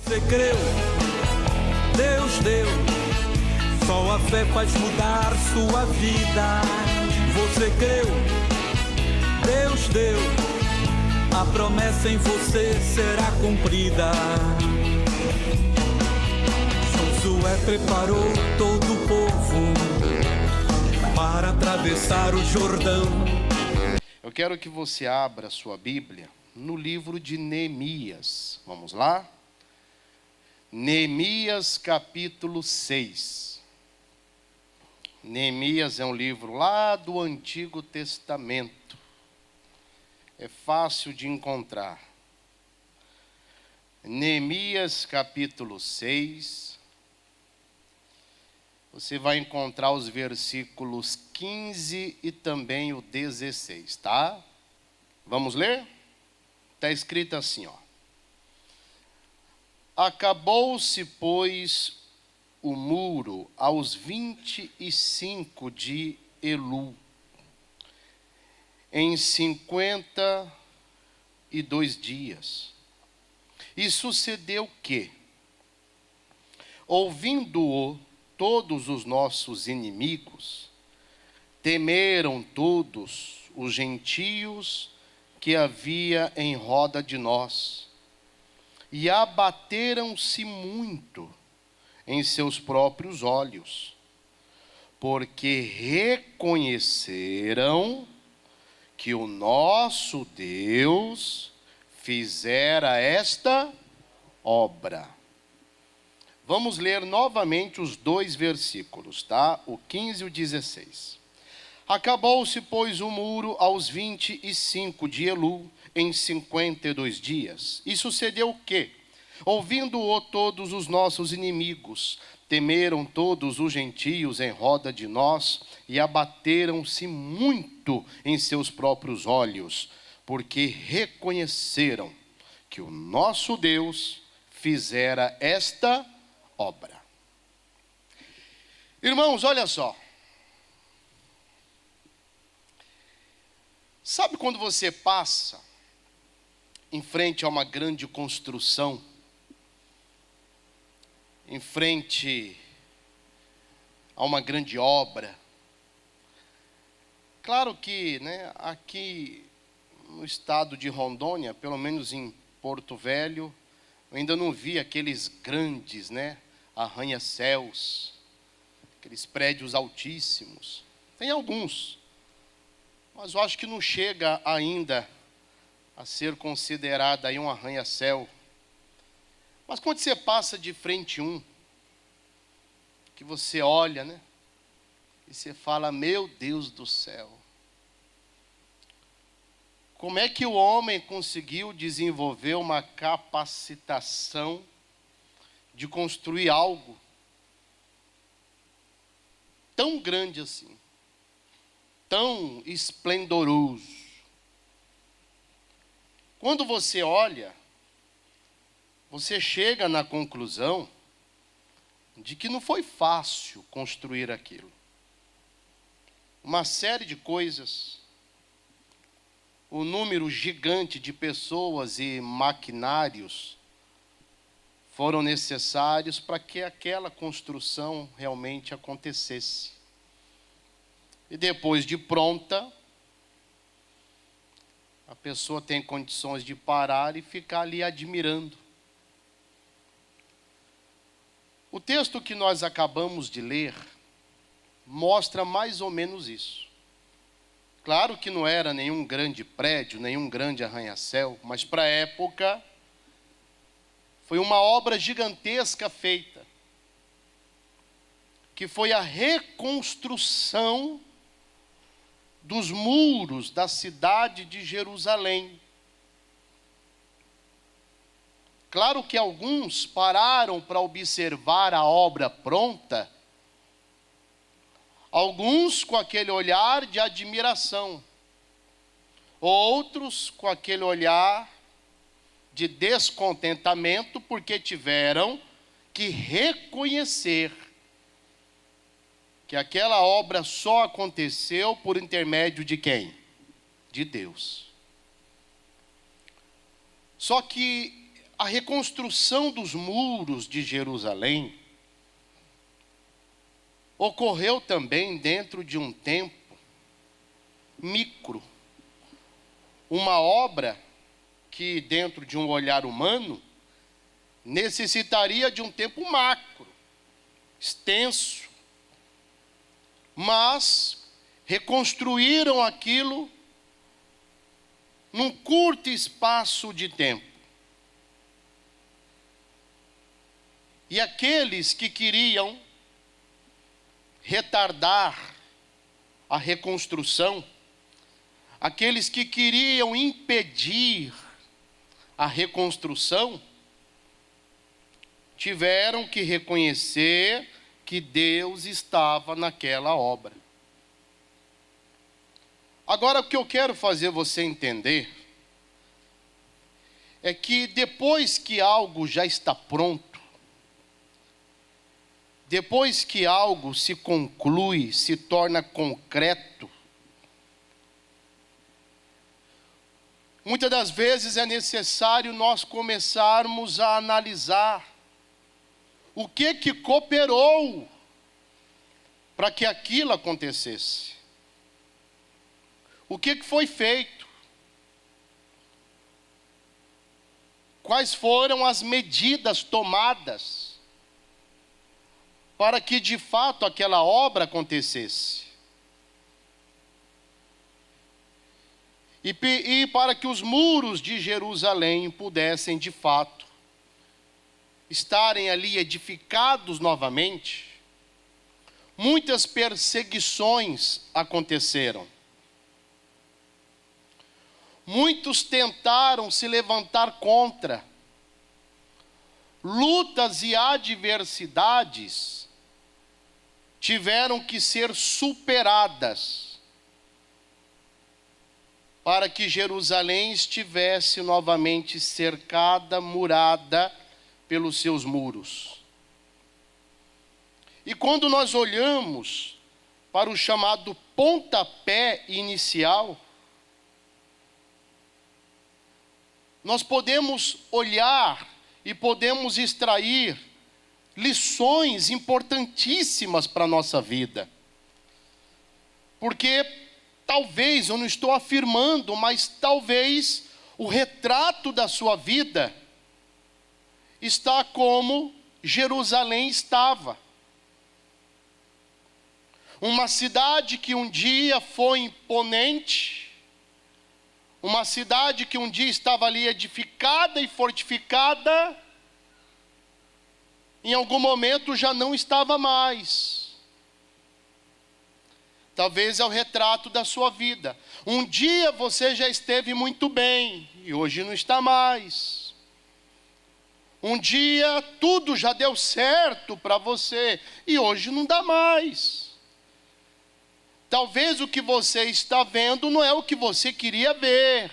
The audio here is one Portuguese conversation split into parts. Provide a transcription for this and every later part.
Você creu, Deus deu, só a fé faz mudar sua vida. Você creu, Deus deu, a promessa em você será cumprida. Josué preparou todo o povo para atravessar o Jordão. Eu quero que você abra sua Bíblia no livro de Neemias. Vamos lá? Neemias capítulo 6. Neemias é um livro lá do Antigo Testamento. É fácil de encontrar. Neemias capítulo 6. Você vai encontrar os versículos 15 e também o 16, tá? Vamos ler? Está escrito assim, ó. Acabou-se, pois, o muro aos 25 de Elul, em 52 dias. E sucedeu que, ouvindo-o todos os nossos inimigos, temeram todos os gentios que havia em roda de nós, e abateram-se muito em seus próprios olhos, porque reconheceram que o nosso Deus fizera esta obra. Vamos ler novamente os dois versículos, tá? O 15 e o 16. Acabou-se, pois, o muro aos 25 de Elul, em 52 dias. E sucedeu o quê? Ouvindo-o todos os nossos inimigos, temeram todos os gentios em roda de nós, e abateram-se muito em seus próprios olhos, porque reconheceram que o nosso Deus fizera esta obra. Irmãos, olha só. Sabe quando você passa em frente a uma grande construção, em frente a uma grande obra? Claro que, aqui no estado de Rondônia, pelo menos em Porto Velho, eu ainda não vi aqueles grandes, arranha-céus, aqueles prédios altíssimos. Tem alguns, mas eu acho que não chega ainda a ser considerado aí um arranha-céu. Mas quando você passa de frente que você olha, e você fala, meu Deus do céu, como é que o homem conseguiu desenvolver uma capacitação de construir algo tão grande assim, tão esplendoroso? Quando você olha, você chega na conclusão de que não foi fácil construir aquilo. Uma série de coisas, o número gigante de pessoas e maquinários foram necessários para que aquela construção realmente acontecesse. E depois de pronta, a pessoa tem condições de parar e ficar ali admirando. O texto que nós acabamos de ler mostra mais ou menos isso. Claro que não era nenhum grande prédio, nenhum grande arranha-céu, mas para a época foi uma obra gigantesca feita, que foi a reconstrução dos muros da cidade de Jerusalém. Claro que alguns pararam para observar a obra pronta, alguns com aquele olhar de admiração, outros com aquele olhar de descontentamento, porque tiveram que reconhecer que aquela obra só aconteceu por intermédio de quem? De Deus. Só que a reconstrução dos muros de Jerusalém ocorreu também dentro de um tempo micro. Uma obra que, dentro de um olhar humano, necessitaria de um tempo macro, extenso. Mas reconstruíram aquilo num curto espaço de tempo. E aqueles que queriam retardar a reconstrução, aqueles que queriam impedir a reconstrução, tiveram que reconhecer que Deus estava naquela obra. Agora, o que eu quero fazer você entender é que depois que algo já está pronto, depois que algo se conclui, se torna concreto, muitas das vezes é necessário nós começarmos a analisar o que cooperou para que aquilo acontecesse. O que foi feito? Quais foram as medidas tomadas para que de fato aquela obra acontecesse? E para que os muros de Jerusalém pudessem de fato estarem ali edificados novamente, muitas perseguições aconteceram. Muitos tentaram se levantar contra. Lutas e adversidades tiveram que ser superadas para que Jerusalém estivesse novamente cercada, murada pelos seus muros. E quando nós olhamos para o chamado pontapé inicial, nós podemos olhar e podemos extrair lições importantíssimas para a nossa vida. Porque talvez, eu não estou afirmando, mas talvez o retrato da sua vida está como Jerusalém estava. Uma cidade que um dia foi imponente, uma cidade que um dia estava ali edificada e fortificada, em algum momento já não estava mais. Talvez é o retrato da sua vida. Um dia você já esteve muito bem e hoje não está mais. Um dia tudo já deu certo para você e hoje não dá mais. Talvez o que você está vendo não é o que você queria ver.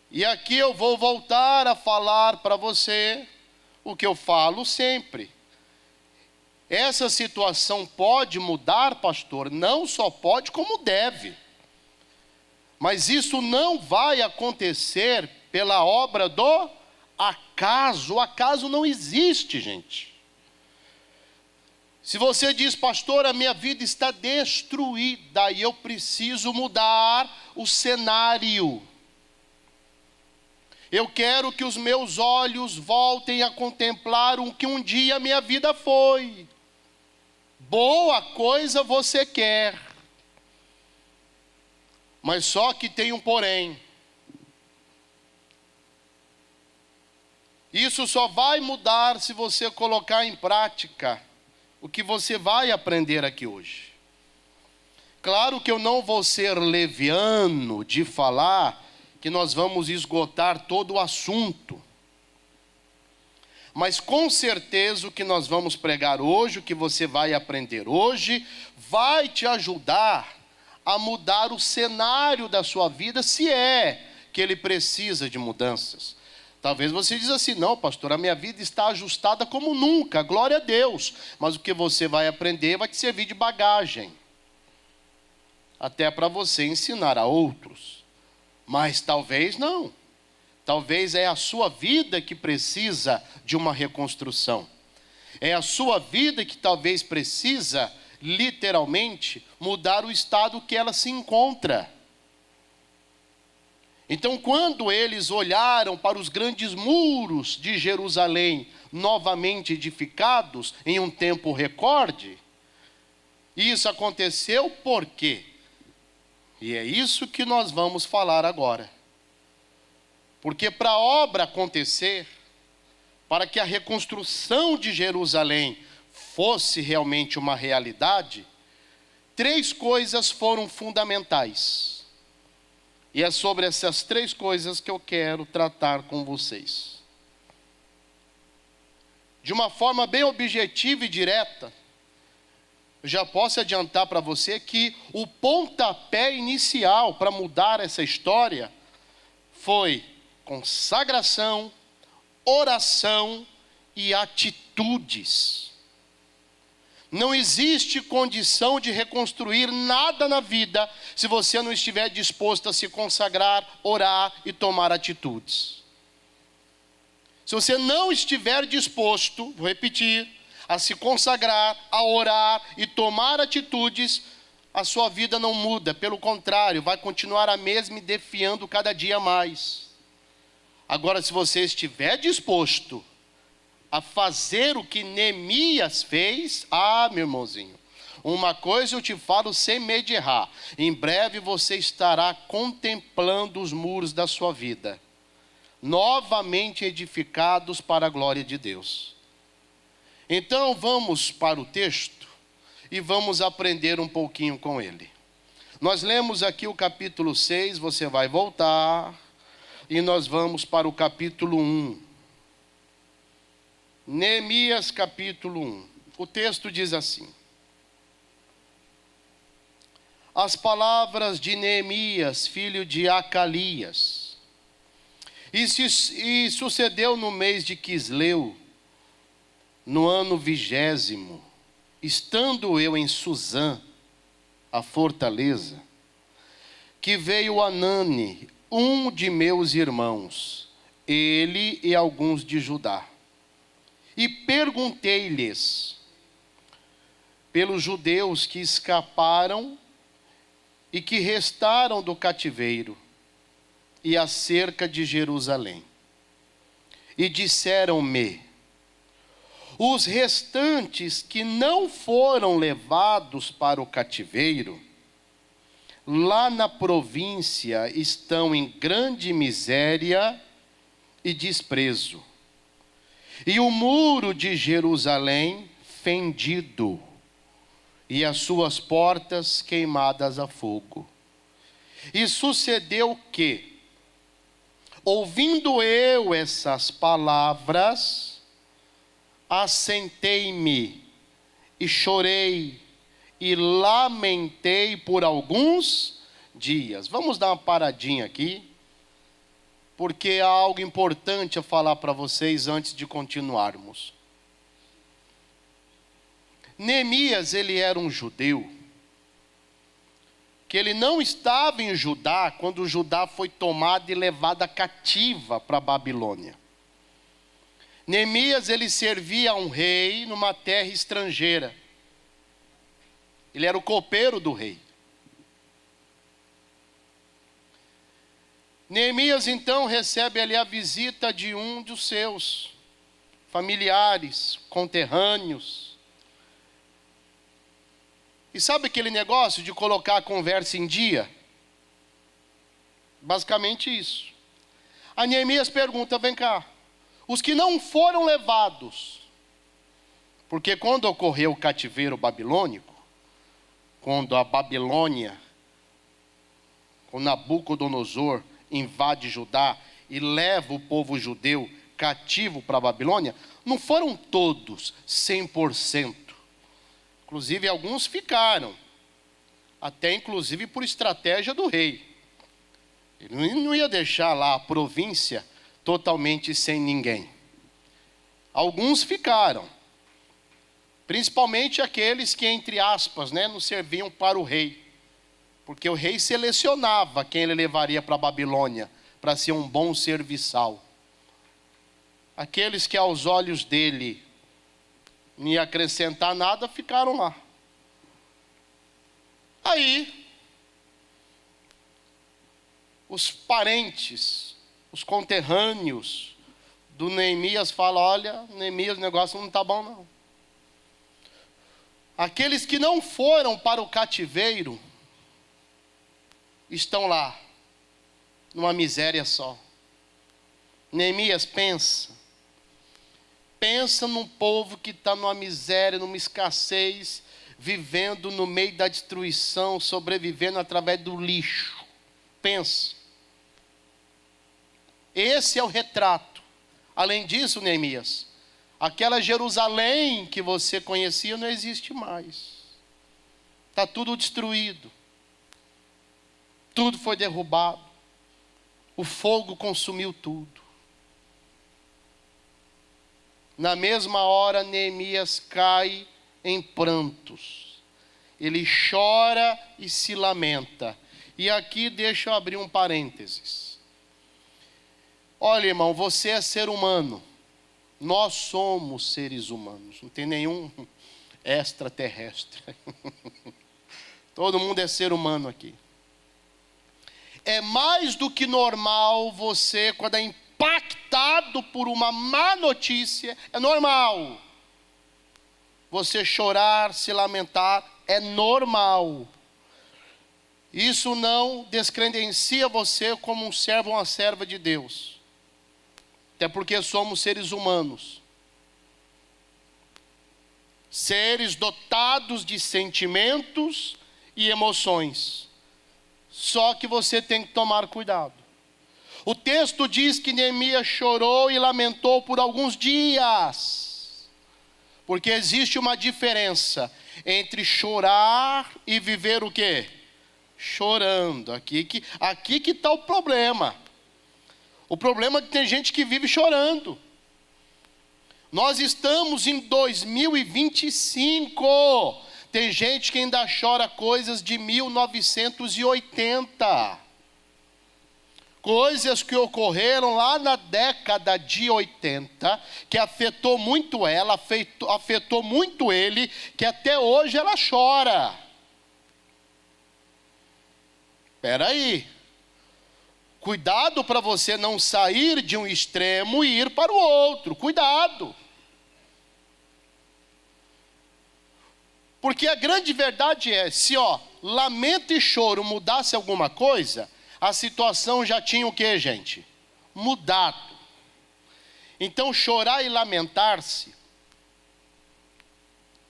E aqui eu vou voltar a falar para você o que eu falo sempre. Essa situação pode mudar, pastor? Não só pode, como deve. Mas isso não vai acontecer pela obra do acaso. O acaso não existe, gente. Se você diz, pastor, a minha vida está destruída e eu preciso mudar o cenário. Eu quero que os meus olhos voltem a contemplar o que um dia a minha vida foi. Boa coisa você quer. Mas só que tem um porém. Isso só vai mudar se você colocar em prática o que você vai aprender aqui hoje. Claro que eu não vou ser leviano de falar que nós vamos esgotar todo o assunto. Mas com certeza o que nós vamos pregar hoje, o que você vai aprender hoje, vai te ajudar a mudar o cenário da sua vida, se é que ele precisa de mudanças. Talvez você diz assim, não, pastor, a minha vida está ajustada como nunca, glória a Deus. Mas o que você vai aprender vai te servir de bagagem. Até para você ensinar a outros. Mas talvez não. Talvez é a sua vida que precisa de uma reconstrução. É a sua vida que talvez precisa, literalmente, mudar o estado que ela se encontra. Então, quando eles olharam para os grandes muros de Jerusalém, novamente edificados em um tempo recorde, isso aconteceu por quê? E é isso que nós vamos falar agora. Porque para a obra acontecer, para que a reconstrução de Jerusalém fosse realmente uma realidade, 3 coisas foram fundamentais. E é sobre essas 3 coisas que eu quero tratar com vocês. De uma forma bem objetiva e direta, eu já posso adiantar para você que o pontapé inicial para mudar essa história foi consagração, oração e atitudes. Não existe condição de reconstruir nada na vida se você não estiver disposto a se consagrar, orar e tomar atitudes. Se você não estiver disposto, vou repetir, a se consagrar, a orar e tomar atitudes, a sua vida não muda. Pelo contrário, vai continuar a mesma e defiando cada dia mais. Agora, se você estiver disposto a fazer o que Neemias fez, meu irmãozinho, uma coisa eu te falo sem medo de errar. Em breve você estará contemplando os muros da sua vida, novamente edificados para a glória de Deus. Então vamos para o texto e vamos aprender um pouquinho com ele. Nós lemos aqui o capítulo 6, você vai voltar, e nós vamos para o capítulo 1. Neemias capítulo 1. O texto diz assim: as palavras de Neemias, filho de Acalias. E sucedeu no mês de Quisleu, no ano 20º, estando eu em Suzã, a fortaleza, que veio Anani, um de meus irmãos, ele e alguns de Judá. E perguntei-lhes pelos judeus que escaparam e que restaram do cativeiro, e acerca de Jerusalém. E disseram-me: os restantes que não foram levados para o cativeiro, lá na província estão em grande miséria e desprezo. E o muro de Jerusalém fendido, e as suas portas queimadas a fogo. E sucedeu que, ouvindo eu essas palavras, assentei-me e chorei e lamentei por alguns dias. Vamos dar uma paradinha aqui, porque há algo importante a falar para vocês antes de continuarmos. Neemias, ele era um judeu, que ele não estava em Judá quando Judá foi tomada e levada cativa para a Babilônia. Neemias, ele servia a um rei numa terra estrangeira. Ele era o copeiro do rei. Neemias então recebe ali a visita de um dos seus familiares, conterrâneos. E sabe aquele negócio de colocar a conversa em dia? Basicamente isso. A Neemias pergunta: vem cá, os que não foram levados, porque quando ocorreu o cativeiro babilônico, quando a Babilônia, com Nabucodonosor, invade Judá e leva o povo judeu cativo para a Babilônia, não foram todos 100%. Inclusive alguns ficaram, até inclusive por estratégia do rei. Ele não ia deixar lá a província totalmente sem ninguém. Alguns ficaram, principalmente aqueles que, entre aspas, não serviam para o rei. Porque o rei selecionava quem ele levaria para a Babilônia para ser um bom serviçal. Aqueles que aos olhos dele não ia acrescentar nada, ficaram lá. Aí, os parentes, os conterrâneos do Neemias falam: olha, Neemias, o negócio não está bom não. Aqueles que não foram para o cativeiro, estão lá, numa miséria só. Neemias, pensa num povo que está numa miséria, numa escassez, vivendo no meio da destruição, sobrevivendo através do lixo. Pensa. Esse é o retrato. Além disso, Neemias, aquela Jerusalém que você conhecia não existe mais. Está tudo destruído. Tudo foi derrubado. O fogo consumiu tudo. Na mesma hora, Neemias cai em prantos. Ele chora e se lamenta. E aqui deixa eu abrir um parênteses. Olha, irmão, você é ser humano. Nós somos seres humanos. Não tem nenhum extraterrestre. Todo mundo é ser humano aqui. É mais do que normal você, quando é impactado por uma má notícia, é normal. Você chorar, se lamentar, é normal. Isso não descredencia você como um servo ou uma serva de Deus. Até porque somos seres humanos. Seres dotados de sentimentos e emoções. Só que você tem que tomar cuidado. O texto diz que Neemias chorou e lamentou por alguns dias. Porque existe uma diferença entre chorar e viver o quê? Chorando. Aqui que está o problema. O problema é que tem gente que vive chorando. Nós estamos em 2025. Tem gente que ainda chora coisas de 1980. Coisas que ocorreram lá na década de 80, que afetou muito ela, afetou muito ele, que até hoje ela chora. Espera aí. Cuidado para você não sair de um extremo e ir para o outro. Cuidado. Porque a grande verdade é, se lamento e choro mudasse alguma coisa, a situação já tinha o que, gente? Mudado. Então chorar e lamentar-se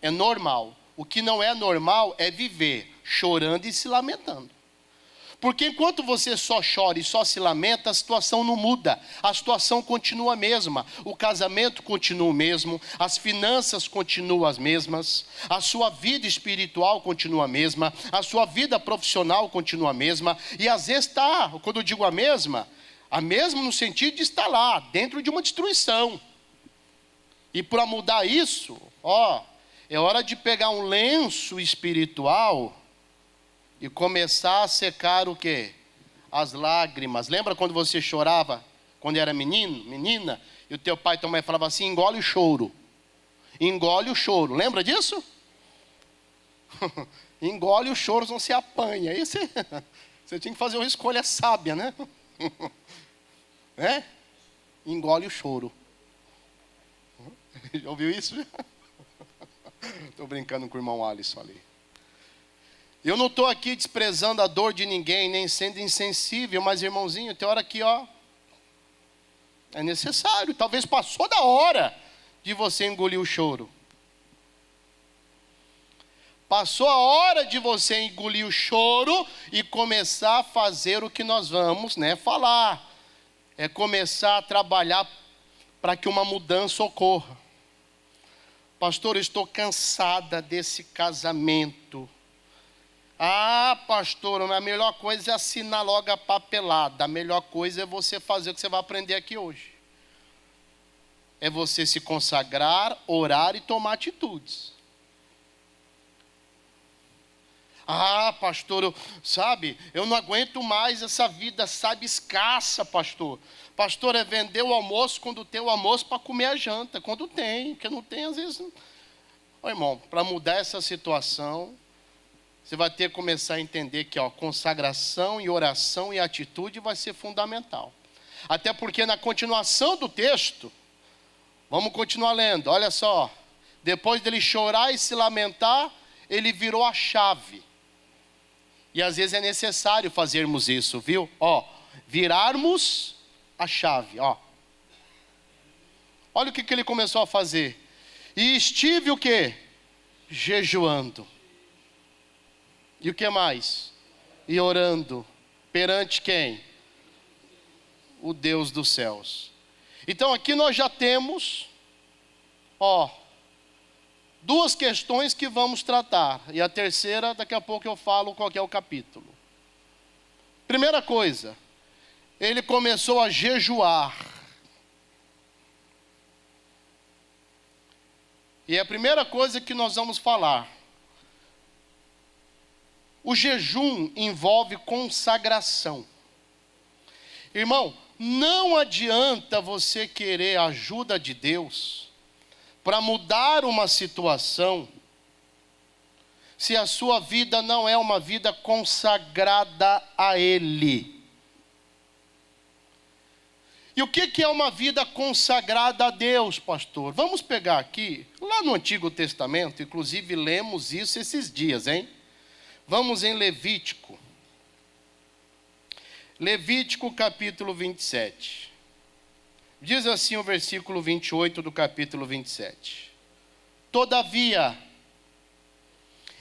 é normal. O que não é normal é viver chorando e se lamentando. Porque enquanto você só chora e só se lamenta, a situação não muda. A situação continua a mesma. O casamento continua o mesmo. As finanças continuam as mesmas. A sua vida espiritual continua a mesma. A sua vida profissional continua a mesma. E às vezes está, quando eu digo a mesma no sentido de estar lá, dentro de uma destruição. E para mudar isso, é hora de pegar um lenço espiritual e começar a secar o quê? As lágrimas. Lembra quando você chorava, quando era menina, e o teu pai e tua mãe falavam assim: engole o choro. Engole o choro. Lembra disso? Engole o choro, senão você apanha. Aí você tinha que fazer uma escolha sábia, né? Engole o choro. Já ouviu isso? Estou brincando com o irmão Alisson ali. Eu não estou aqui desprezando a dor de ninguém, nem sendo insensível, mas irmãozinho, tem hora que é necessário. Talvez passou da hora de você engolir o choro. Passou a hora de você engolir o choro e começar a fazer o que nós vamos falar. É começar a trabalhar para que uma mudança ocorra. Pastor, eu estou cansada desse casamento. Pastor, a melhor coisa é assinar logo a papelada. A melhor coisa é você fazer o que você vai aprender aqui hoje. É você se consagrar, orar e tomar atitudes. Ah, pastor, eu não aguento mais essa vida, escassa, pastor. Pastor, é vender o almoço quando tem o almoço para comer a janta. Quando tem, porque não tem, às vezes... Não. Ô, irmão, para mudar essa situação, você vai ter que começar a entender que consagração e oração e atitude vai ser fundamental. Até porque na continuação do texto, vamos continuar lendo, olha só. Depois dele chorar e se lamentar, ele virou a chave. E às vezes é necessário fazermos isso, viu? Virarmos a chave, Olha o que ele começou a fazer. E estive o quê? Jejuando. E o que mais? E orando. Perante quem? O Deus dos céus. Então aqui nós já temos, duas questões que vamos tratar. E a terceira, daqui a pouco eu falo qual que é o capítulo. Primeira coisa, ele começou a jejuar. E é a primeira coisa que nós vamos falar. O jejum envolve consagração. Irmão, não adianta você querer a ajuda de Deus para mudar uma situação se a sua vida não é uma vida consagrada a Ele. E o que é uma vida consagrada a Deus, pastor? Vamos pegar aqui, lá no Antigo Testamento, inclusive lemos isso esses dias, hein? Vamos em Levítico. Levítico capítulo 27. Diz assim o versículo 28 do capítulo 27. Todavia,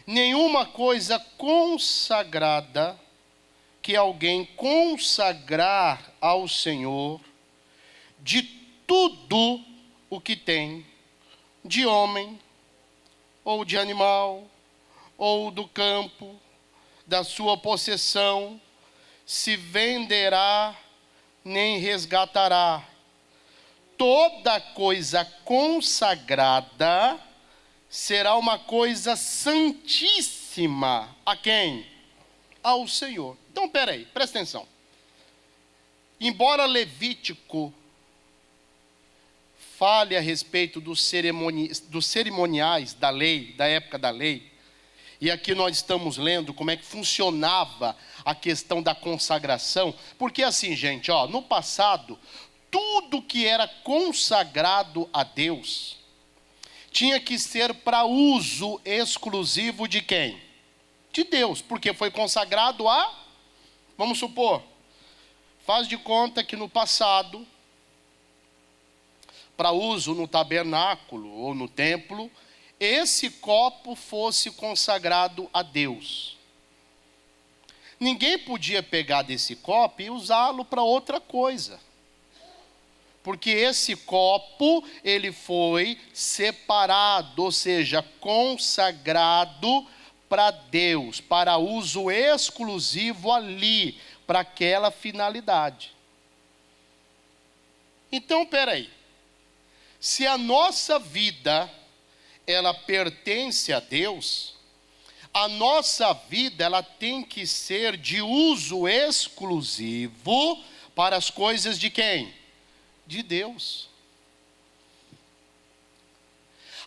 nenhuma coisa consagrada que alguém consagrar ao Senhor, de tudo o que tem, de homem, ou de animal, ou do campo, da sua possessão, se venderá, nem resgatará. Toda coisa consagrada será uma coisa santíssima. A quem? Ao Senhor. Então, peraí, presta atenção. Embora Levítico fale a respeito dos cerimoniais da lei, da época da lei, e aqui nós estamos lendo como é que funcionava a questão da consagração, porque assim, gente, no passado, tudo que era consagrado a Deus, tinha que ser para uso exclusivo de quem? De Deus, porque foi consagrado vamos supor, faz de conta que no passado, para uso no tabernáculo ou no templo, esse copo fosse consagrado a Deus. Ninguém podia pegar desse copo e usá-lo para outra coisa. Porque esse copo, ele foi separado, ou seja, consagrado para Deus, para uso exclusivo ali, para aquela finalidade. Então, peraí. Se a nossa vida, ela pertence a Deus, a nossa vida, ela tem que ser de uso exclusivo para as coisas de quem? De Deus.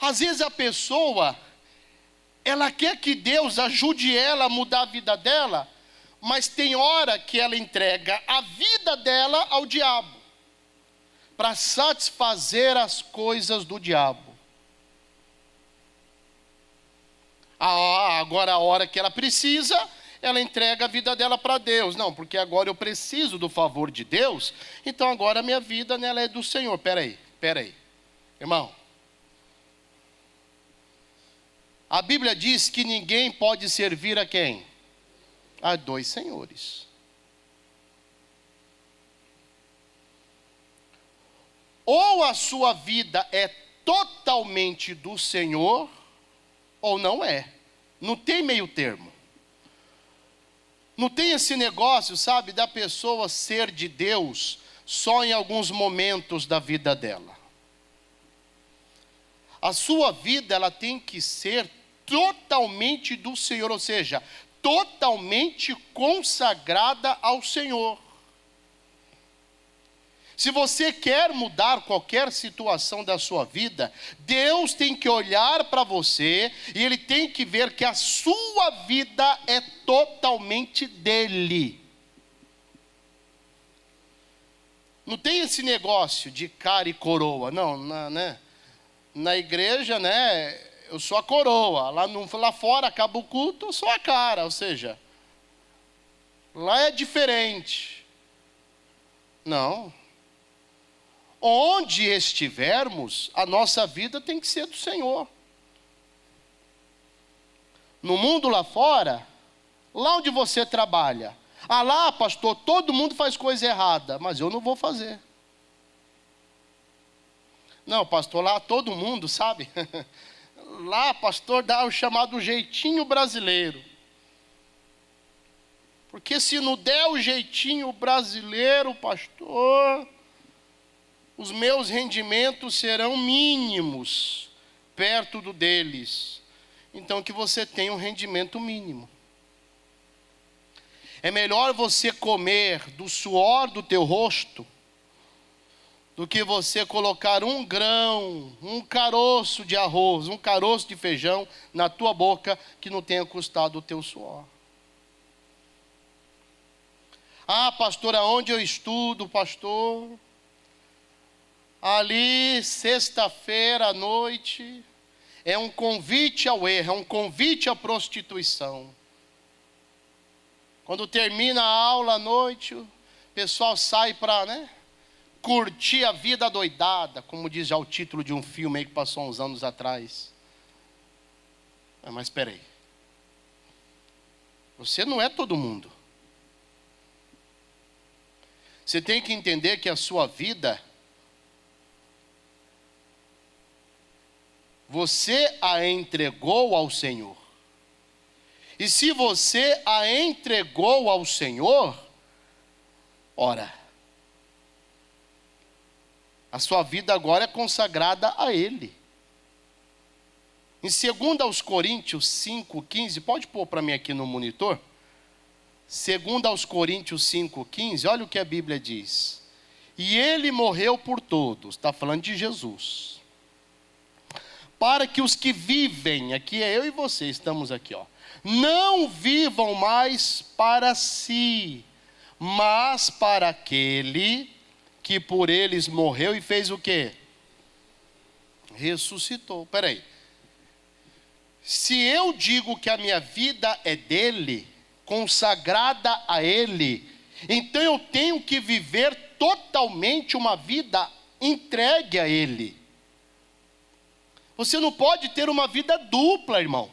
Às vezes a pessoa, ela quer que Deus ajude ela a mudar a vida dela, mas tem hora que ela entrega a vida dela ao diabo, para satisfazer as coisas do diabo. Agora a hora que ela precisa, ela entrega a vida dela para Deus. Não, porque agora eu preciso do favor de Deus, então agora a minha vida ela é do Senhor. Peraí. Irmão, a Bíblia diz que ninguém pode servir a quem? A dois senhores. Ou a sua vida é totalmente do Senhor, ou não é. Não tem meio termo. Não tem esse negócio, sabe, da pessoa ser de Deus só em alguns momentos da vida dela. A sua vida, ela tem que ser totalmente do Senhor, ou seja, totalmente consagrada ao Senhor. Se você quer mudar qualquer situação da sua vida, Deus tem que olhar para você e Ele tem que ver que a sua vida é totalmente dele. Não tem esse negócio de cara e coroa, não, na igreja, né, eu sou a coroa, lá fora acaba o culto, eu sou a cara, ou seja, lá é diferente. Não. Onde estivermos, a nossa vida tem que ser do Senhor. No mundo lá fora, lá onde você trabalha, lá, pastor, todo mundo faz coisa errada, mas eu não vou fazer. Não, pastor, lá todo mundo, sabe? Lá, pastor, dá o chamado jeitinho brasileiro. Porque se não der o jeitinho brasileiro, pastor, os meus rendimentos serão mínimos perto do deles. Então que você tenha um rendimento mínimo. É melhor você comer do suor do teu rosto do que você colocar um grão, um caroço de arroz, um caroço de feijão na tua boca que não tenha custado o teu suor. Pastor, aonde eu estudo, pastor? Ali, sexta-feira à noite, é um convite ao erro, é um convite à prostituição. Quando termina a aula à noite, o pessoal sai para, curtir a vida doidada, como diz já o título de um filme aí que passou uns anos atrás. Mas espera aí. Você não é todo mundo. Você tem que entender que a sua vida, você a entregou ao Senhor. E se você a entregou ao Senhor, ora, a sua vida agora é consagrada a Ele. Em 2 Coríntios 5,15, pode pôr para mim aqui no monitor? 2 Coríntios 5,15, olha o que a Bíblia diz. E Ele morreu por todos, está falando de Jesus. Para que os que vivem, aqui é eu e você, estamos aqui, não vivam mais para si, mas para aquele que por eles morreu e fez o quê? Ressuscitou. Espera aí. Se eu digo que a minha vida é dele, consagrada a ele, então eu tenho que viver totalmente uma vida entregue a ele. Você não pode ter uma vida dupla, irmão.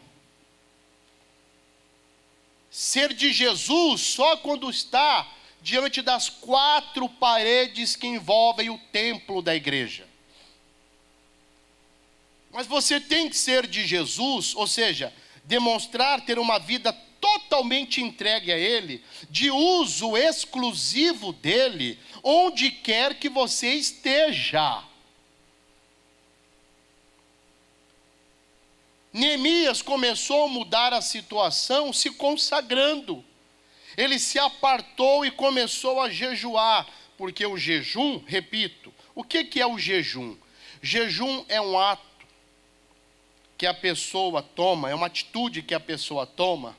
Ser de Jesus só quando está diante das 4 paredes que envolvem o templo da igreja. Mas você tem que ser de Jesus, ou seja, demonstrar ter uma vida totalmente entregue a Ele, de uso exclusivo dEle, onde quer que você esteja. Neemias começou a mudar a situação se consagrando. Ele se apartou e começou a jejuar, porque o jejum, repito, o que é o jejum? Jejum é um ato que a pessoa toma, é uma atitude que a pessoa toma,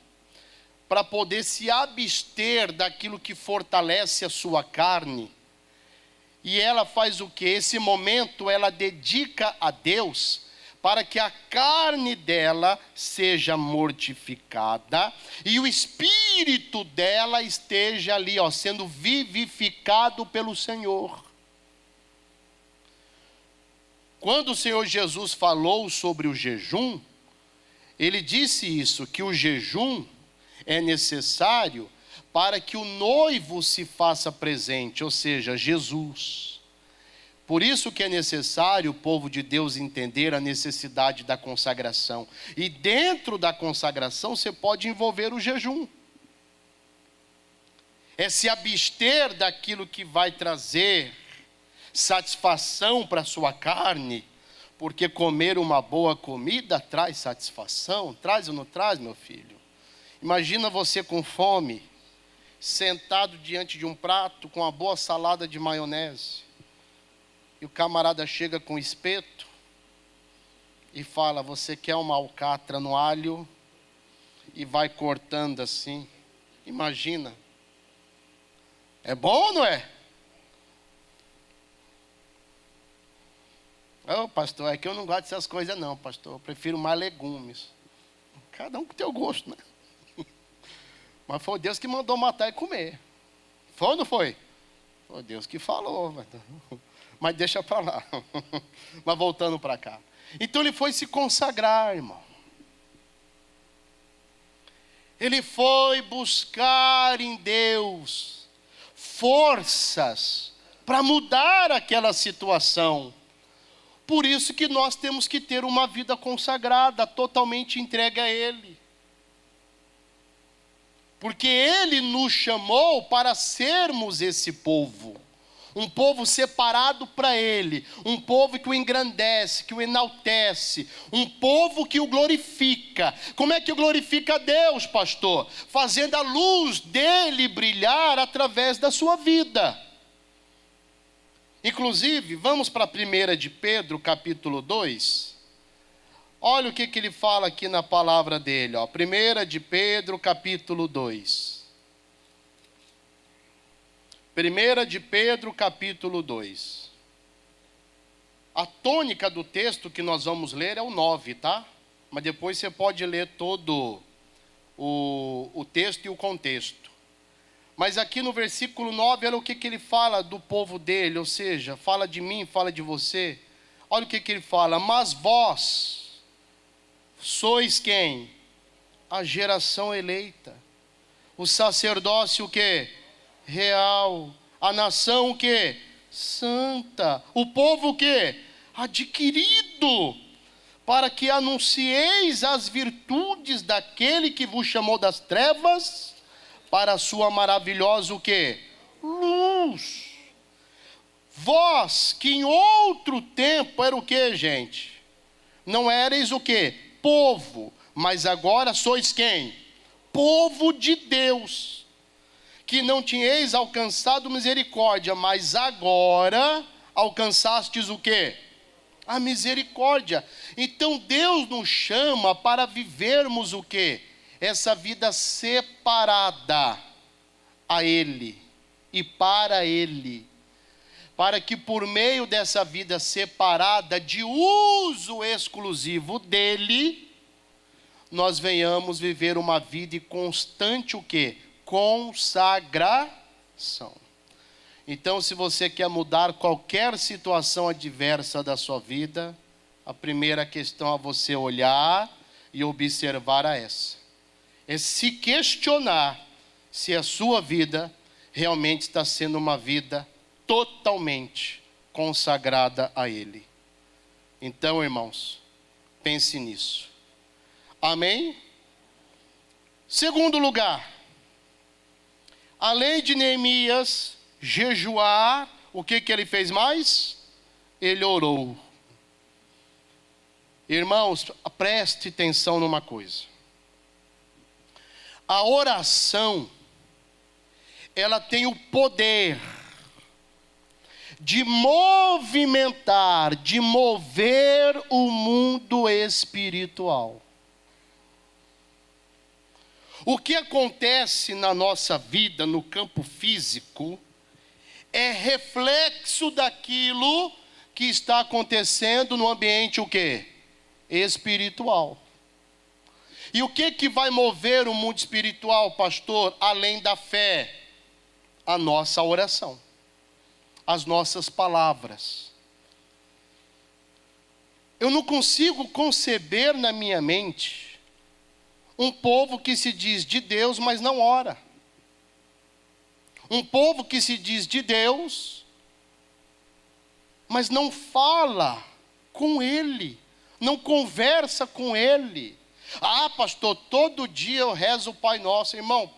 para poder se abster daquilo que fortalece a sua carne. E ela faz o quê? Esse momento ela dedica a Deus, para que a carne dela seja mortificada e o espírito dela esteja ali, sendo vivificado pelo Senhor. Quando o Senhor Jesus falou sobre o jejum, Ele disse isso, que o jejum é necessário para que o noivo se faça presente, ou seja, Jesus. Por isso que é necessário o povo de Deus entender a necessidade da consagração. E dentro da consagração você pode envolver o jejum. É se abster daquilo que vai trazer satisfação para a sua carne, porque comer uma boa comida traz satisfação, traz ou não traz, meu filho? Imagina você com fome, sentado diante de um prato com uma boa salada de maionese. E o camarada chega com espeto e fala: você quer uma alcatra no alho? E vai cortando assim. Imagina. É bom ou não é? Ô, pastor, é que eu não gosto dessas coisas não, pastor. Eu prefiro mais legumes. Cada um com teu gosto, né? Mas foi Deus que mandou matar e comer. Foi ou não foi? Foi Deus que falou. Mas deixa para lá. Mas voltando para cá. Então ele foi se consagrar, irmão. Ele foi buscar em Deus forças para mudar aquela situação. Por isso que nós temos que ter uma vida consagrada, totalmente entregue a Ele. Porque Ele nos chamou para sermos esse povo. Um povo separado para Ele. Um povo que o engrandece, que o enaltece. Um povo que o glorifica. Como é que glorifica a Deus, pastor? Fazendo a luz dEle brilhar através da sua vida. Inclusive, vamos para 1 de Pedro, capítulo 2. Olha o que ele fala aqui na palavra dele. 1 de Pedro, capítulo 2. 1 de Pedro, capítulo 2. A tônica do texto que nós vamos ler é o 9, tá? Mas depois você pode ler todo o texto e o contexto. Mas aqui no versículo 9, olha o que ele fala do povo dele, ou seja, fala de mim, fala de você. Olha o que ele fala: mas vós sois quem? A geração eleita. O sacerdócio o quê? Real. A nação o quê? Santa. O povo o quê? Adquirido. Para que anuncieis as virtudes daquele que vos chamou das trevas para a sua maravilhosa o quê? Luz. Vós que em outro tempo era o quê, gente? Não erais o quê? Povo, mas agora sois quem? Povo de Deus, que não tinhais alcançado misericórdia, mas agora alcançastes o quê? A misericórdia. Então Deus nos chama para vivermos o quê? Essa vida separada a Ele e para Ele. Para que por meio dessa vida separada, de uso exclusivo dEle, nós venhamos viver uma vida constante o quê? Consagração. Então, se você quer mudar qualquer situação adversa da sua vida, a primeira questão a você olhar e observar é essa. É se questionar se a sua vida realmente está sendo uma vida totalmente consagrada a Ele. Então, irmãos, pense nisso. Amém? Segundo lugar, além de Neemias jejuar, o que ele fez mais? Ele orou. Irmãos, preste atenção numa coisa. A oração, ela tem o poder de movimentar, de mover o mundo espiritual. O que acontece na nossa vida, no campo físico, é reflexo daquilo que está acontecendo no ambiente o quê? Espiritual. E o que vai mover o mundo espiritual, pastor? Além da fé, a nossa oração, as nossas palavras. Eu não consigo conceber na minha mente um povo que se diz de Deus, mas não ora. Um povo que se diz de Deus, mas não fala com Ele, não conversa com Ele. Ah, pastor, todo dia eu rezo o Pai Nosso. Irmão,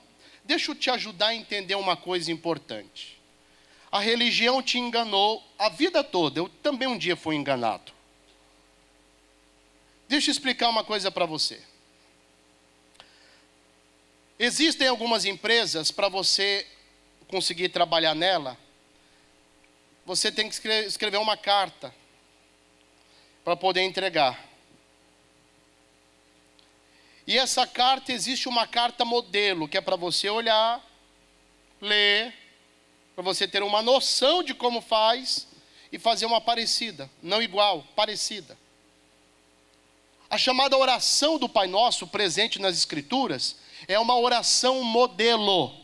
deixa eu te ajudar a entender uma coisa importante. A religião te enganou a vida toda. Eu também um dia fui enganado. Deixa eu explicar uma coisa para você. Existem algumas empresas, para você conseguir trabalhar nela, você tem que escrever uma carta para poder entregar. E essa carta, existe uma carta modelo, que é para você olhar, ler, para você ter uma noção de como faz e fazer uma parecida, não igual, parecida. A chamada oração do Pai Nosso, presente nas Escrituras, é uma oração modelo,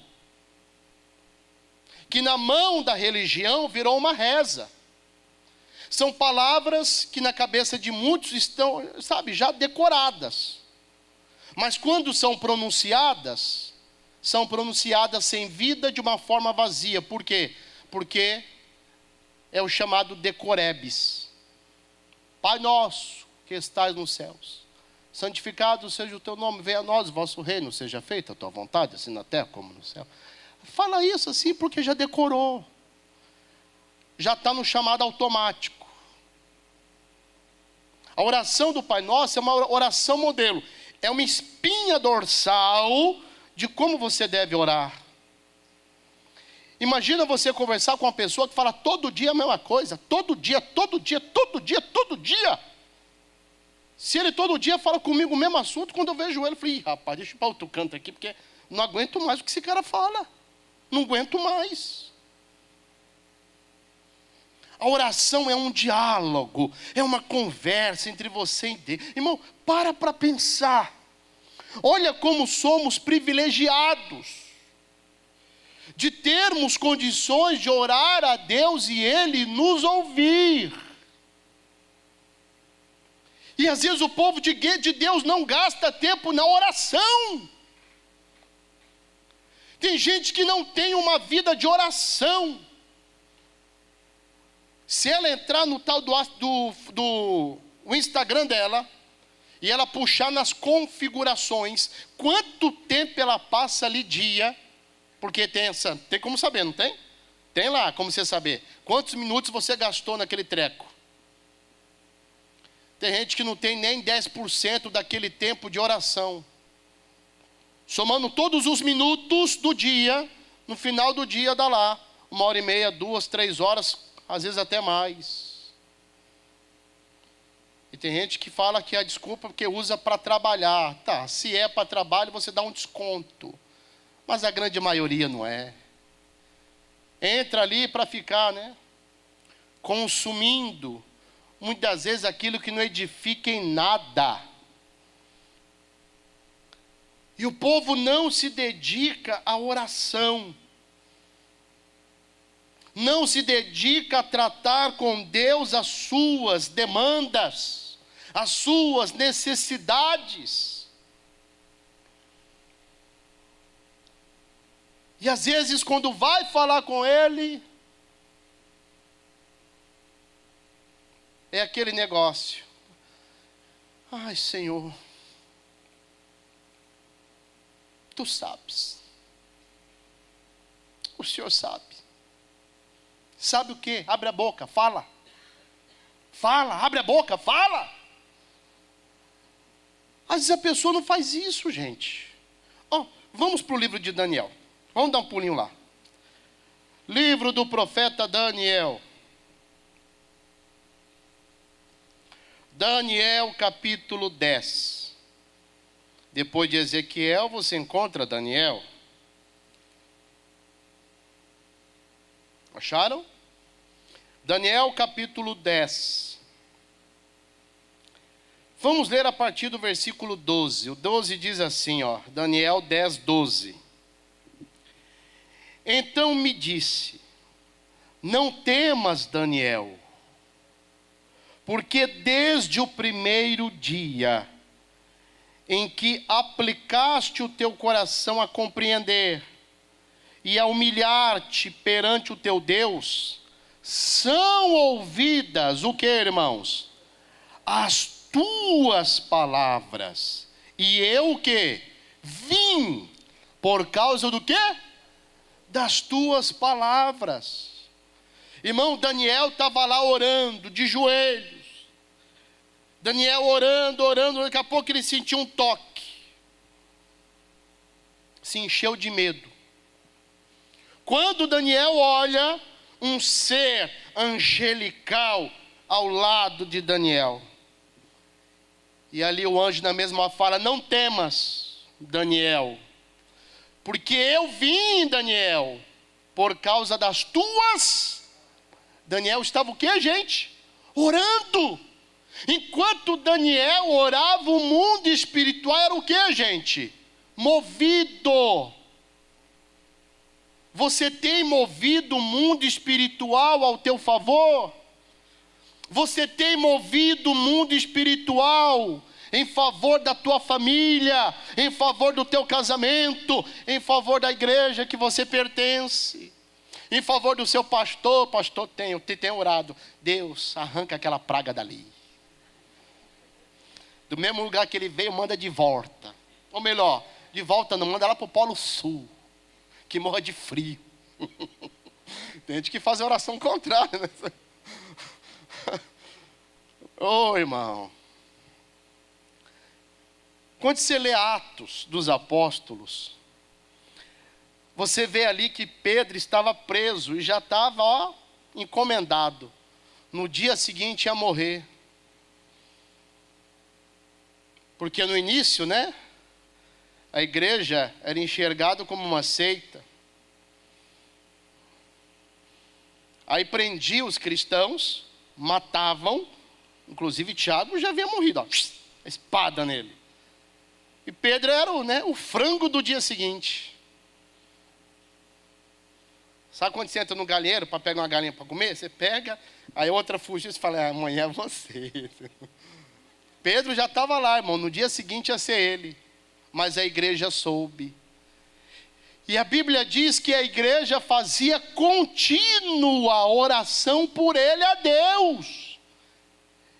que na mão da religião virou uma reza. São palavras que na cabeça de muitos estão, já decoradas. Mas quando são pronunciadas sem vida, de uma forma vazia. Por quê? Porque é o chamado decorebes. Pai nosso, que estais nos céus, santificado seja o teu nome, venha a nós o vosso reino, seja feita a tua vontade, assim na terra como no céu. Fala isso assim porque já decorou. Já está no chamado automático. A oração do Pai Nosso é uma oração modelo. É uma espinha dorsal de como você deve orar. Imagina você conversar com uma pessoa que fala todo dia a mesma coisa. Todo dia. Se ele todo dia fala comigo o mesmo assunto, quando eu vejo ele, eu falo, rapaz, deixa eu ir para outro canto aqui, porque não aguento mais o que esse cara fala. Não aguento mais. A oração é um diálogo, é uma conversa entre você e Deus. Irmão, para pensar. Olha como somos privilegiados de termos condições de orar a Deus e Ele nos ouvir. E às vezes o povo de Deus não gasta tempo na oração. Tem gente que não tem uma vida de oração. Se ela entrar no tal do Instagram dela, e ela puxar nas configurações, quanto tempo ela passa ali dia, porque tem como saber, não tem? Tem lá como você saber. Quantos minutos você gastou naquele treco? Tem gente que não tem nem 10% daquele tempo de oração. Somando todos os minutos do dia, no final do dia dá lá 1h30, 2, 3 horas, às vezes até mais. E tem gente que fala que a desculpa porque usa para trabalhar. Tá, se é para trabalho você dá um desconto. Mas a grande maioria não é. Entra ali para ficar, consumindo, muitas vezes aquilo que não edifica em nada. E o povo não se dedica à oração. Não se dedica a tratar com Deus as suas demandas, as suas necessidades. E às vezes quando vai falar com Ele, é aquele negócio. Ai, Senhor, Tu sabes. O Senhor sabe. Sabe o que? Abre a boca, fala. Fala, abre a boca, fala. Às vezes a pessoa não faz isso, gente. Vamos para o livro de Daniel. Vamos dar um pulinho lá. Livro do profeta Daniel. Daniel capítulo 10. Depois de Ezequiel, você encontra Daniel. Acharam? Daniel capítulo 10. Vamos ler a partir do versículo 12. O 12 diz assim, Daniel 10, 12. Então me disse, não temas, Daniel, porque desde o primeiro dia em que aplicaste o teu coração a compreender e a humilhar-te perante o teu Deus, são ouvidas, o que, irmãos? As tuas palavras. E eu o que? Vim por causa do quê? Das tuas palavras. Irmão, Daniel estava lá orando, de joelhos. Daniel orando, daqui a pouco ele sentiu um toque. se encheu de medo. Quando Daniel olha um ser angelical ao lado de Daniel. E ali o anjo na mesma fala: não temas, Daniel, porque eu vim, Daniel, por causa das tuas. Daniel estava o quê, gente? Orando. Enquanto Daniel orava, o mundo espiritual era o quê, gente? Movido. Você tem movido o mundo espiritual ao teu favor? Você tem movido o mundo espiritual em favor da tua família, em favor do teu casamento, em favor da igreja que você pertence, em favor do seu pastor? Pastor, tenho orado. Deus, arranca aquela praga dali. Do mesmo lugar que ele veio, manda de volta. Ou melhor, de volta não, manda lá para o Polo Sul, que morra de frio. Tem gente que faz a oração contrária, né? Ô irmão, quando você lê Atos dos Apóstolos, você vê ali que Pedro estava preso e já estava encomendado. No dia seguinte ia morrer. Porque no início, né, a igreja era enxergada como uma seita. Aí prendia os cristãos, matavam, inclusive Tiago já havia morrido, a espada nele. E Pedro era o frango do dia seguinte. Sabe quando você entra no galinheiro para pegar uma galinha para comer? Você pega, aí outra fugiu e fala: amanhã é você. Pedro já estava lá, irmão, no dia seguinte ia ser ele. Mas a igreja soube. E a Bíblia diz que a igreja fazia contínua oração por ele a Deus.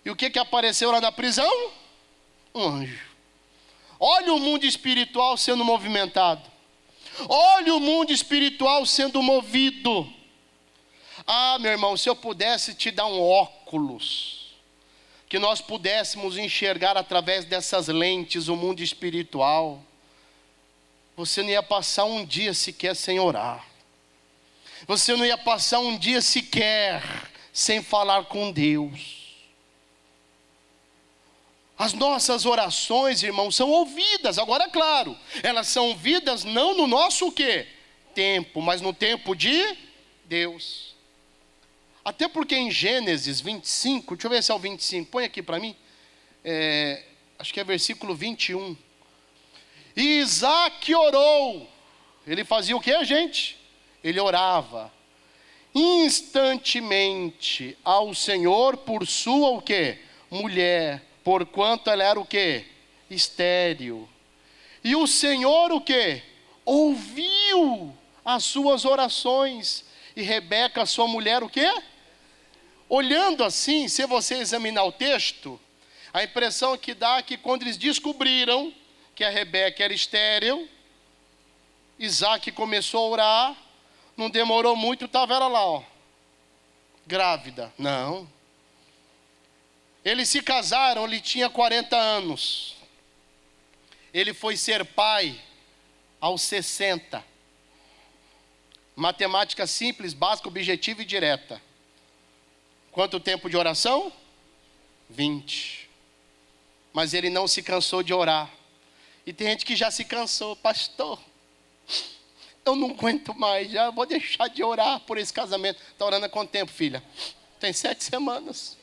E o que apareceu lá na prisão? Um anjo. Olha o mundo espiritual sendo movimentado. Olha o mundo espiritual sendo movido. Ah, meu irmão, se eu pudesse te dar um óculos, que nós pudéssemos enxergar através dessas lentes o mundo espiritual, você não ia passar um dia sequer sem orar. Você não ia passar um dia sequer sem falar com Deus. As nossas orações, irmãos, são ouvidas. Agora, é claro, elas são ouvidas não no nosso o quê? Tempo, mas no tempo de Deus. Até porque em Gênesis 25, deixa eu ver se é o 25, põe aqui para mim. Acho que é versículo 21. E Isaac orou. Ele fazia o que, gente? Ele orava instantemente ao Senhor por sua o quê? Mulher, porquanto ela era o quê? Estéril. E o Senhor o quê? Ouviu as suas orações. E Rebeca, sua mulher, o quê? Olhando assim, se você examinar o texto, a impressão que dá é que quando eles descobriram que a Rebeca era estéril, Isaac começou a orar, não demorou muito, estava ela lá, grávida. Não. Eles se casaram, ele tinha 40 anos. Ele foi ser pai aos 60. Matemática simples, básica, objetiva e direta. Quanto tempo de oração? 20. Mas ele não se cansou de orar. E tem gente que já se cansou. Pastor, eu não aguento mais, já vou deixar de orar por esse casamento. Está orando há quanto tempo, filha? Tem 7 semanas.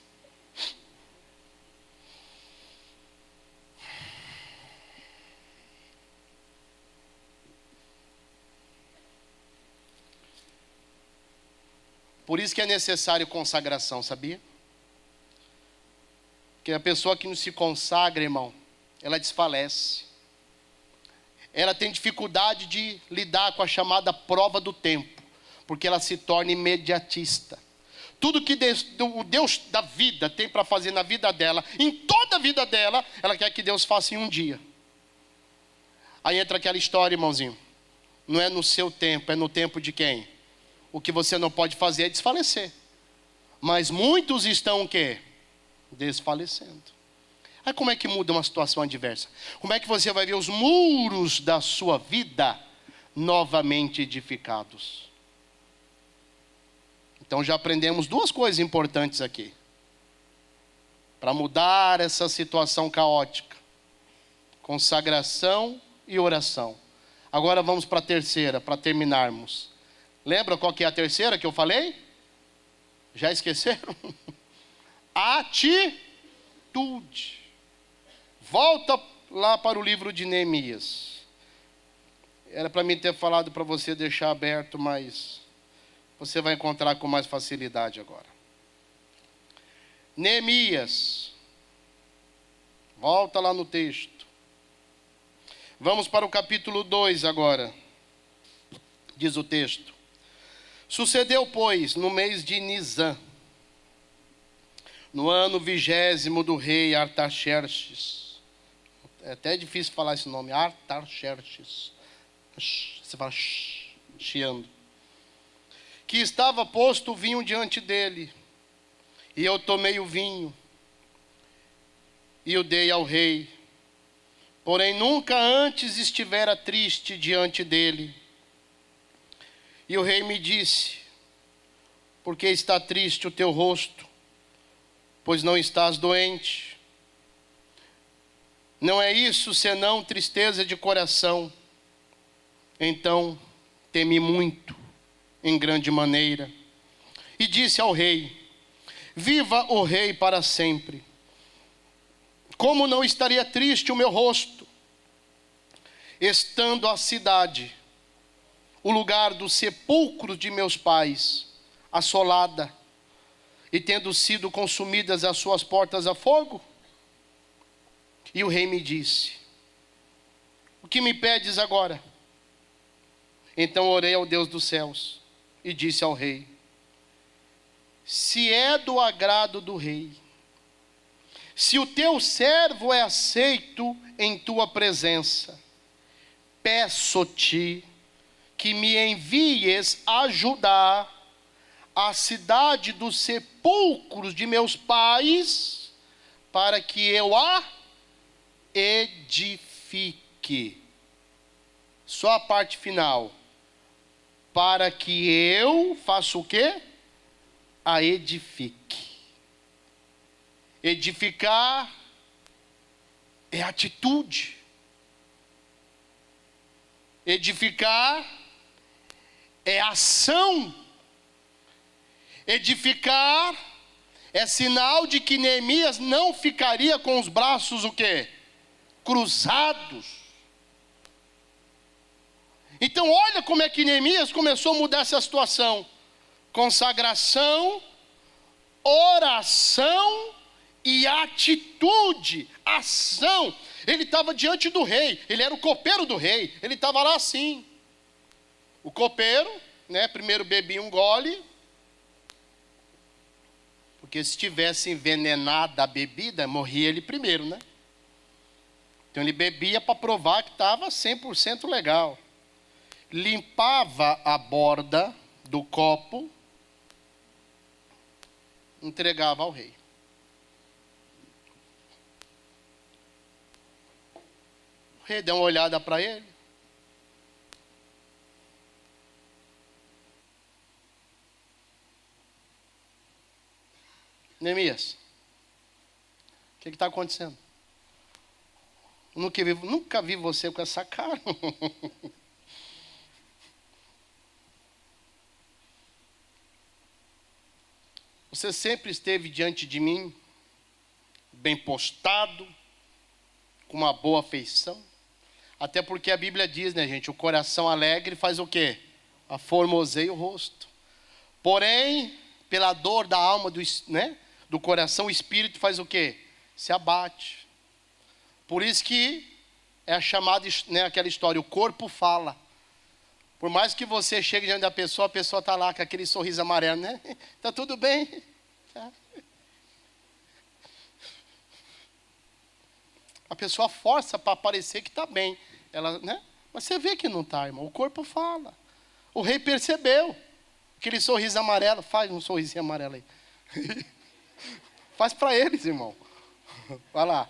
Por isso que é necessário consagração, sabia? Porque a pessoa que não se consagra, irmão, ela desfalece. Ela tem dificuldade de lidar com a chamada prova do tempo, porque ela se torna imediatista. Tudo que o Deus da vida tem para fazer na vida dela, em toda a vida dela, ela quer que Deus faça em um dia. Aí entra aquela história, irmãozinho. Não é no seu tempo, é no tempo de quem? O que você não pode fazer é desfalecer. Mas muitos estão o quê? Desfalecendo. Aí como é que muda uma situação adversa? Como é que você vai ver os muros da sua vida novamente edificados. Então já aprendemos duas coisas importantes aqui. Para mudar essa situação caótica: consagração e oração. Agora vamos para a terceira, para terminarmos. Lembra qual que é a terceira que eu falei? Já esqueceram? Atitude. Volta lá para o livro de Neemias. Era para mim ter falado para você deixar aberto, mas você vai encontrar com mais facilidade agora. Neemias. Volta lá no texto. Vamos para o capítulo 2 agora. Diz o texto: sucedeu, pois, no mês de Nisã, no ano 20º do rei Artaxerxes. É até difícil falar esse nome, Artaxerxes. Você fala chiando. Que estava posto o vinho diante dele. E eu tomei o vinho e o dei ao rei. Porém nunca antes estivera triste diante dele. E o rei me disse: por que está triste o teu rosto? Pois não estás doente. Não é isso senão tristeza de coração. Então temi muito, em grande maneira, e disse ao rei: viva o rei para sempre. Como não estaria triste o meu rosto, estando a cidade, o lugar do sepulcro de meus pais, assolada, e tendo sido consumidas as suas portas a fogo? E o rei me disse: o que me pedes agora? Então orei ao Deus dos céus e disse ao rei: se é do agrado do rei, se o teu servo é aceito em tua presença, peço-te que me envies ajudar a cidade dos sepulcros de meus pais, para que eu a edifique. Só a parte final. Para que eu faça o quê? A edifique. Edificar é atitude. Edificar é ação. Edificar é sinal de que Neemias não ficaria com os braços o quê? Cruzados. Então olha como é que Neemias começou a mudar essa situação: consagração, oração e atitude, ação. Ele estava diante do rei, ele era o copeiro do rei, ele estava lá assim. O copeiro, né, primeiro bebia um gole, porque se tivesse envenenada a bebida, morria ele primeiro, né? Então ele bebia para provar que estava 100% legal. Limpava a borda do copo, entregava ao rei. O rei deu uma olhada para ele. Neemias, o que está acontecendo? Nunca vi você com essa cara. Você sempre esteve diante de mim, bem postado, com uma boa afeição. Até porque a Bíblia diz, né, gente, o coração alegre faz o quê? Aformoseia o rosto. Porém, pela dor da alma, do coração, o espírito faz o quê? Se abate. Por isso que é a chamada, né, aquela história, o corpo fala. Por mais que você chegue diante da pessoa, a pessoa está lá com aquele sorriso amarelo, né? Está tudo bem? Tá. A pessoa força para parecer que está bem. Ela, né? Mas você vê que não está, irmão. O corpo fala. O rei percebeu. Aquele sorriso amarelo. Faz um sorrisinho amarelo aí. Faz para eles, irmão. Vai lá.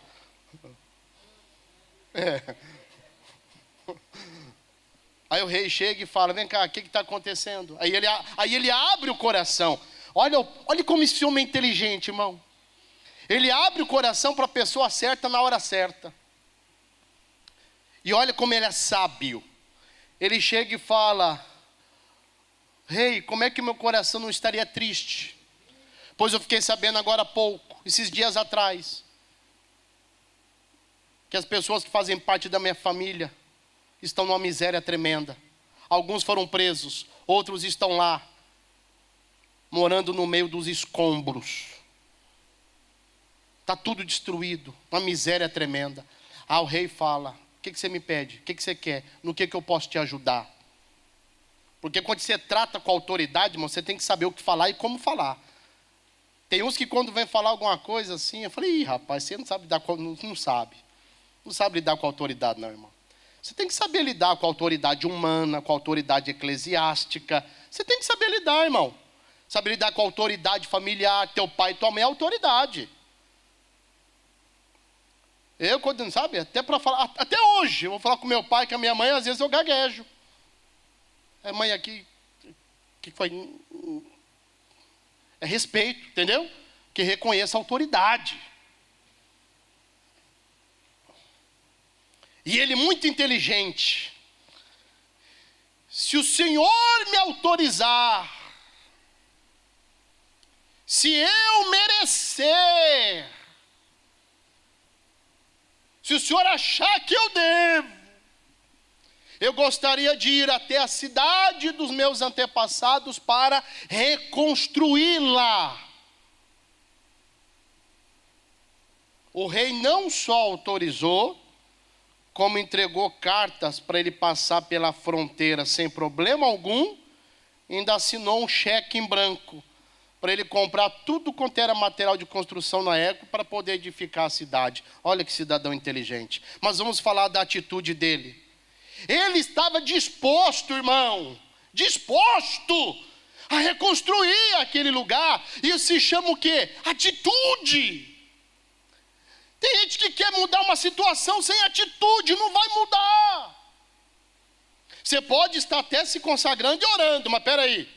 Aí o rei chega e fala, vem cá, o que está acontecendo? Aí ele abre o coração. Olha como esse homem é inteligente, irmão. Ele abre o coração para a pessoa certa na hora certa. E olha como ele é sábio. Ele chega e fala, rei, como é que meu coração não estaria triste? Pois eu fiquei sabendo agora há pouco, esses dias atrás, que as pessoas que fazem parte da minha família estão numa miséria tremenda. Alguns foram presos, outros estão lá, morando no meio dos escombros. Está tudo destruído, uma miséria tremenda. O rei fala, o que você me pede? O que você quer? No que eu posso te ajudar? Porque quando você trata com autoridade, irmão, você tem que saber o que falar e como falar. Tem uns que quando vem falar alguma coisa assim, eu falei, rapaz, você não sabe lidar com... Não sabe lidar com autoridade não, irmão. Você tem que saber lidar com a autoridade humana, com a autoridade eclesiástica. Você tem que saber lidar, irmão. Saber lidar com a autoridade familiar, teu pai e tua mãe é autoridade. Eu, quando, sabe, até para falar, até hoje, eu vou falar com meu pai, com a minha mãe, às vezes eu gaguejo. É mãe aqui, que foi? É respeito, entendeu? Que reconheça a autoridade. E ele muito inteligente. Se o Senhor me autorizar, se eu merecer, se o Senhor achar que eu devo, eu gostaria de ir até a cidade dos meus antepassados para reconstruí-la. O rei não só autorizou, como entregou cartas para ele passar pela fronteira sem problema algum, ainda assinou um cheque em branco para ele comprar tudo quanto era material de construção na época para poder edificar a cidade. Olha que cidadão inteligente. Mas vamos falar da atitude dele. Ele estava disposto, irmão, disposto a reconstruir aquele lugar. Isso se chama o quê? Atitude. Tem gente que quer mudar uma situação sem atitude, não vai mudar. Você pode estar até se consagrando e orando, mas espera aí.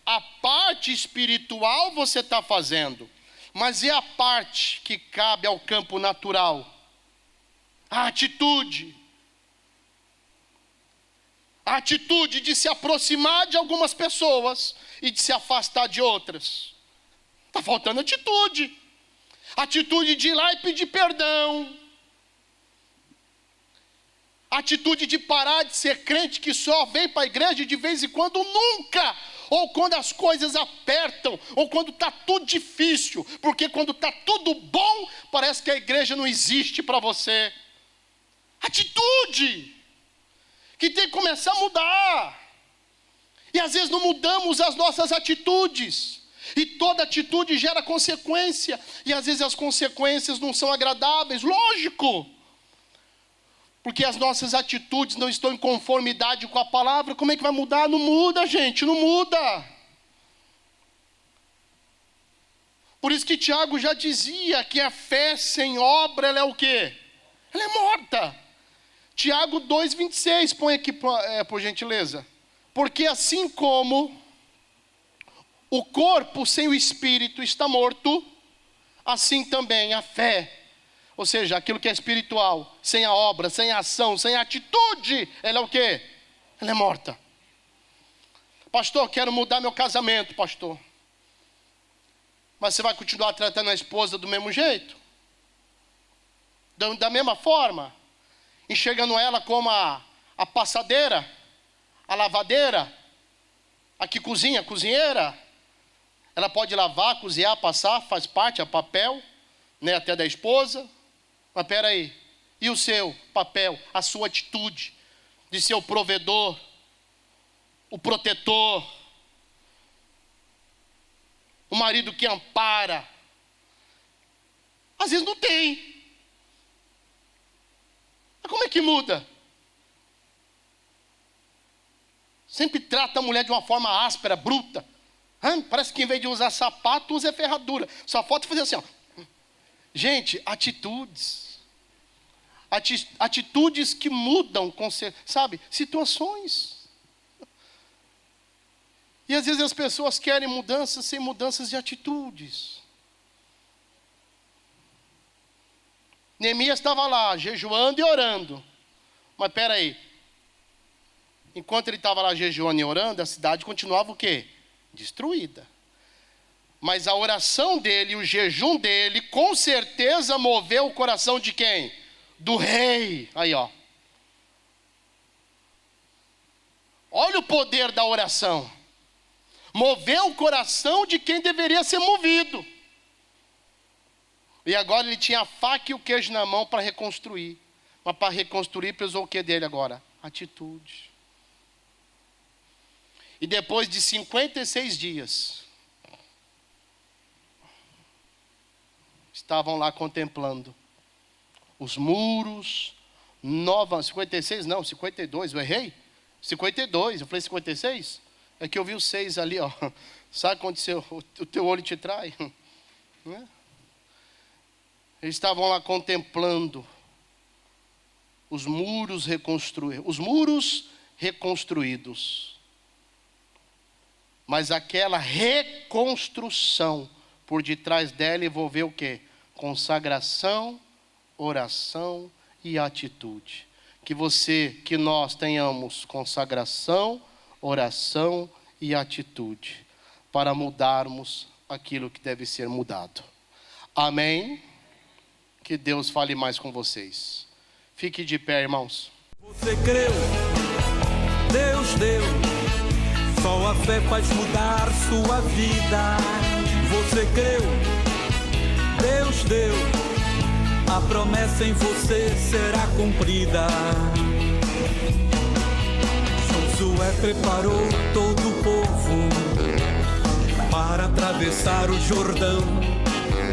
A parte espiritual você está fazendo, mas e a parte que cabe ao campo natural? A atitude. A atitude de se aproximar de algumas pessoas e de se afastar de outras. Está faltando atitude. Atitude de ir lá e pedir perdão. Atitude de parar de ser crente que só vem para a igreja de vez em quando, nunca. Ou quando as coisas apertam, ou quando está tudo difícil. Porque quando está tudo bom, parece que a igreja não existe para você. Atitude. Que tem que começar a mudar. E às vezes não mudamos as nossas atitudes. E toda atitude gera consequência. E às vezes as consequências não são agradáveis. Lógico. Porque as nossas atitudes não estão em conformidade com a palavra. Como é que vai mudar? Não muda, gente, não muda. Por isso que Tiago já dizia que a fé sem obra, ela é o quê? Ela é morta. Tiago 2,26, põe aqui por gentileza. Porque assim como o corpo sem o espírito está morto, assim também a fé, ou seja, aquilo que é espiritual, sem a obra, sem a ação, sem a atitude, ela é o quê? Ela é morta. Pastor, quero mudar meu casamento, pastor. Mas você vai continuar tratando a esposa do mesmo jeito? Da mesma forma? Enxergando ela como a passadeira, a lavadeira, a que cozinha, a cozinheira. Ela pode lavar, cozinhar, passar, faz parte, é papel, né, até da esposa. Mas espera aí, e o seu papel, a sua atitude de ser o provedor, o protetor, o marido que ampara? Às vezes não tem. Mas como é que muda? Sempre trata a mulher de uma forma áspera, bruta. Parece que em vez de usar sapato, usa ferradura. Só falta fazer assim, ó. Gente, atitudes. Atitudes que mudam, sabe? Situações. E às vezes as pessoas querem mudanças sem mudanças de atitudes. Neemias estava lá, jejuando e orando. Mas espera aí. Enquanto ele estava lá jejuando e orando, a cidade continuava o quê? Destruída. Mas a oração dele, o jejum dele, com certeza moveu o coração de quem? Do rei. Aí, ó. Olha o poder da oração. Moveu o coração de quem deveria ser movido. E agora ele tinha a faca e o queijo na mão para reconstruir. Mas para reconstruir precisou o que dele agora? Atitude. E depois de 56 dias, estavam lá contemplando os muros, 56 não, 52, eu errei? 52, eu falei 56? É que eu vi os 6 ali, ó. Sabe quando o teu olho te trai? Né? Eles estavam lá contemplando os muros reconstruídos. Mas aquela reconstrução por detrás dela envolveu o quê? Consagração, oração e atitude. Que nós tenhamos consagração, oração e atitude para mudarmos aquilo que deve ser mudado. Amém? Que Deus fale mais com vocês. Fique de pé, irmãos. Você creu, Deus deu. Só a fé faz mudar sua vida. Você creu, Deus deu. A promessa em você será cumprida. Josué preparou todo o povo para atravessar o Jordão.